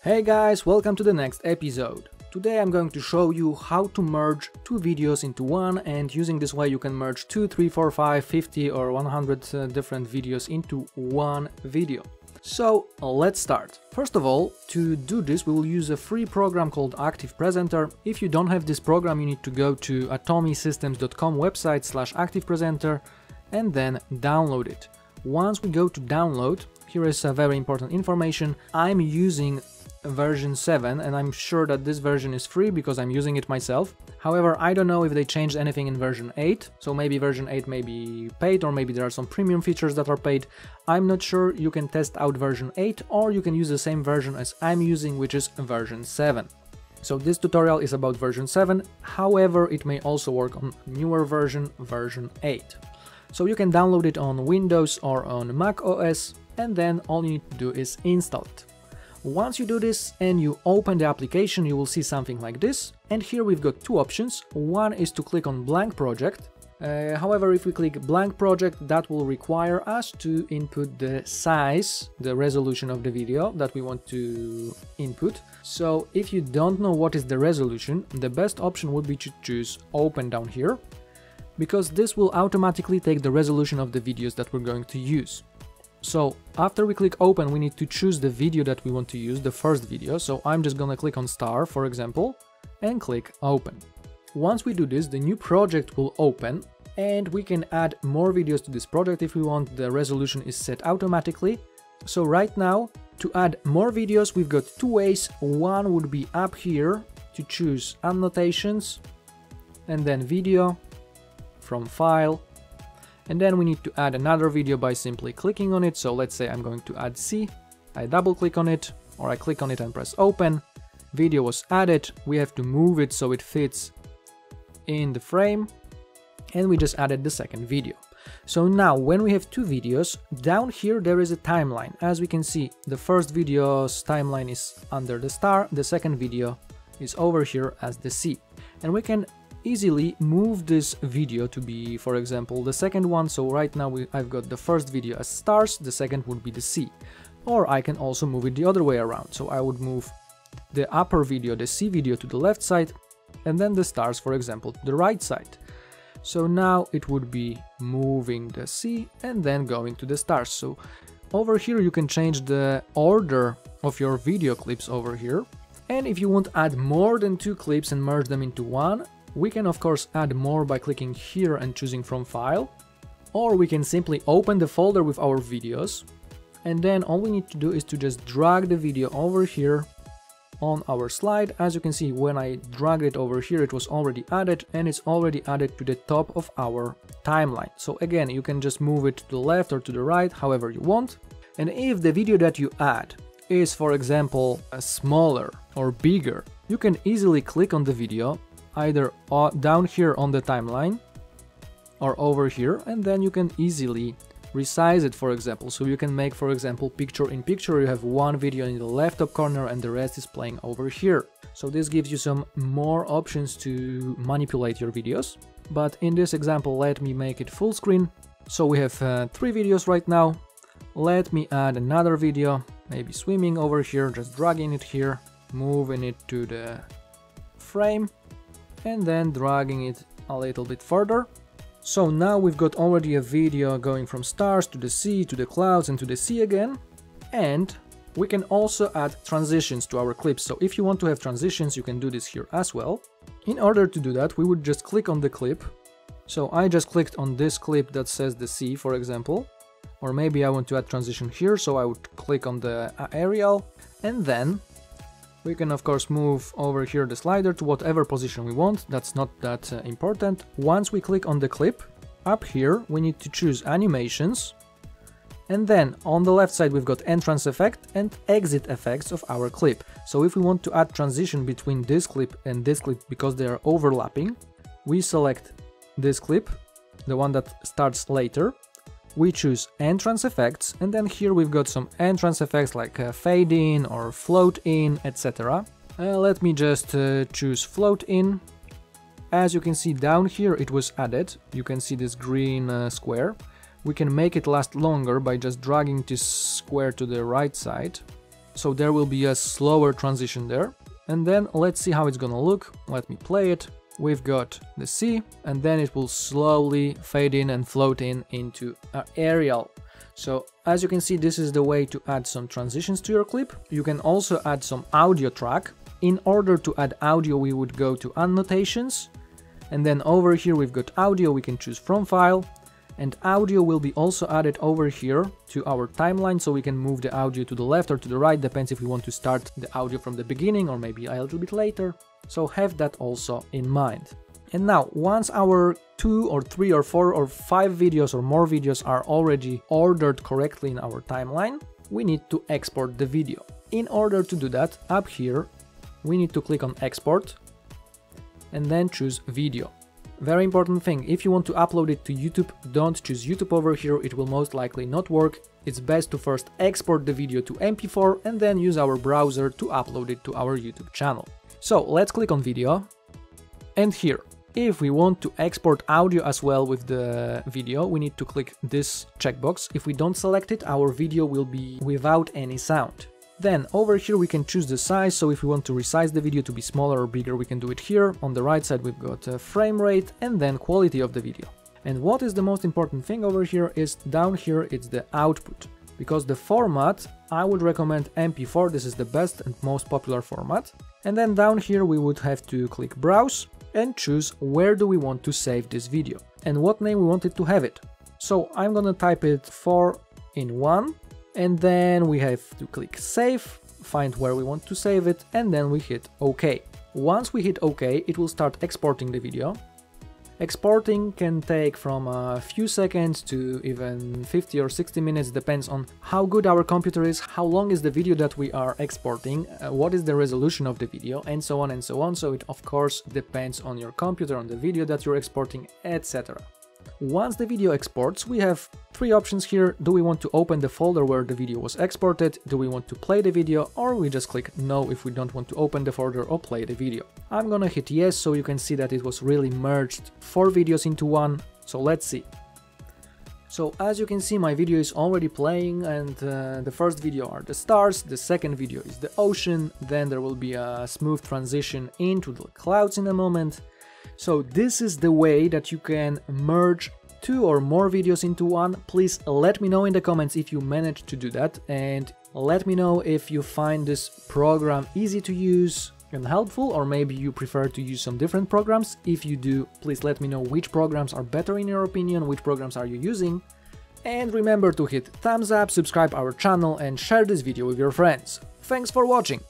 Hey guys, welcome to the next episode. Today I'm going to show you how to merge two videos into one, and using this way you can merge 2, 3, 4, 5, 50 or 100 different videos into one video. So let's start. First of all, to do this we will use a free program called ActivePresenter. If you don't have this program, you need to go to atomisystems.com website /ActivePresenter and then download it. Once we go to download, here is a very important information. I'm using version 7 and I'm sure that this version is free because I'm using it myself. However, I don't know if they changed anything in version 8, so maybe version 8 may be paid, or maybe there are some premium features that are paid. I'm not sure. You can test out version 8 or you can use the same version as I'm using, which is version 7. So this tutorial is about version 7, however it may also work on newer version 8. So you can download it on Windows or on Mac OS, and then all you need to do is install it. Once you do this and you open the application, you will see something like this, and here we've got two options. One is to click on blank project. However, if we click blank project, that will require us to input the size, the resolution of the video that we want to input. So if you don't know what is the resolution, the best option would be to choose open down here, because this will automatically take the resolution of the videos that we're going to use. So after we click open, we need to choose the video that we want to use, the first video. So I'm just gonna click on star, for example, and click open. Once we do this, the new project will open and we can add more videos to this project if we want. The resolution is set automatically. So right now, to add more videos, we've got two ways. One would be up here to choose annotations and then video from file. And then we need to add another video by simply clicking on it. So let's say I'm going to add C. I double click on it, or I click on it and press open. Video was added. We have to move it so it fits in the frame. And we just added the second video. So now when we have two videos, down here there is a timeline. As we can see, the first video's timeline is under the star. The second video is over here as the C. And we can easily move this video to be, for example, the second one. So right now I've got the first video as stars, the second would be the C. Or I can also move it the other way around. So I would move the upper video, the C video, to the left side, and then the stars, for example, to the right side. So now it would be moving the C and then going to the stars. So over here you can change the order of your video clips over here. And if you want to add more than two clips and merge them into one, we can of course add more by clicking here and choosing from file, or we can simply open the folder with our videos, and then all we need to do is to just drag the video over here on our slide. As you can see, when I dragged it over here, it was already added, and it's already added to the top of our timeline. So again, you can just move it to the left or to the right, however you want. And if the video that you add is, for example, smaller or bigger, you can easily click on the video either down here on the timeline or over here, and then you can easily resize it, for example. So you can make, for example, picture in picture. You have one video in the left top corner and the rest is playing over here. So this gives you some more options to manipulate your videos. But in this example, let me make it full screen. So we have 3 videos right now. Let me add another video, maybe swimming over here, just dragging it here, moving it to the frame, and then dragging it a little bit further. So now we've got already a video going from stars to the sea, to the clouds, and to the sea again. And we can also add transitions to our clips. So if you want to have transitions, you can do this here as well. In order to do that, we would just click on the clip. So I just clicked on this clip that says the sea, for example. Or maybe I want to add transition here, so I would click on the aerial, and then we can of course move over here the slider to whatever position we want. That's not that important. Once we click on the clip, up here we need to choose animations, and then on the left side we've got entrance effect and exit effects of our clip. So if we want to add transition between this clip and this clip because they are overlapping, we select this clip, the one that starts later. We choose entrance effects, and then here we've got some entrance effects like fade in or float in, etc. Let me just choose float in. As you can see down here, it was added. You can see this green square. we can make it last longer by just dragging this square to the right side. So there will be a slower transition there. And then let's see how it's gonna look. Let me play it. We've got the sea, and then it will slowly fade in and float in into an aerial. So as you can see, this is the way to add some transitions to your clip. You can also add some audio track. In order to add audio, we would go to annotations, and then over here we've got audio. We can choose from file, and audio will be also added over here to our timeline, so we can move the audio to the left or to the right, depends if we want to start the audio from the beginning or maybe a little bit later. So have that also in mind. And now, once our 2 or 3 or 4 or 5 videos or more videos are already ordered correctly in our timeline, we need to export the video. In order to do that, up here, we need to click on export and then choose video. Very important thing, if you want to upload it to YouTube, don't choose YouTube over here, it will most likely not work. It's best to first export the video to MP4 and then use our browser to upload it to our YouTube channel. So let's click on video, and here, if we want to export audio as well with the video, we need to click this checkbox. If we don't select it, our video will be without any sound. Then over here we can choose the size, so if we want to resize the video to be smaller or bigger, we can do it here. On the right side we've got frame rate and then quality of the video. And what is the most important thing over here is down here it's the output. Because the format, I would recommend MP4, this is the best and most popular format. And then down here we would have to click browse and choose where do we want to save this video and what name we want it to have it. So I'm gonna type it 4-in-1, and then we have to click save, find where we want to save it, and then we hit OK. Once we hit OK, it will start exporting the video. Exporting can take from a few seconds to even 50 or 60 minutes, depends on how good our computer is, how long is the video that we are exporting, what is the resolution of the video, and so on and so on. So it of course depends on your computer, on the video that you're exporting, etc. Once the video exports, we have 3 options here. Do we want to open the folder where the video was exported? Do we want to play the video? Or we just click no if we don't want to open the folder or play the video. I'm gonna hit yes, so you can see that it was really merged 4 videos into one. So let's see. So as you can see, my video is already playing, and the first video are the stars, the second video is the ocean, then there will be a smooth transition into the clouds in a moment. So this is the way that you can merge 2 or more videos into one. Please let me know in the comments if you managed to do that, and let me know if you find this program easy to use and helpful, or maybe you prefer to use some different programs. If you do, please let me know which programs are better in your opinion, which programs are you using. And remember to hit thumbs up, subscribe our channel and share this video with your friends. Thanks for watching!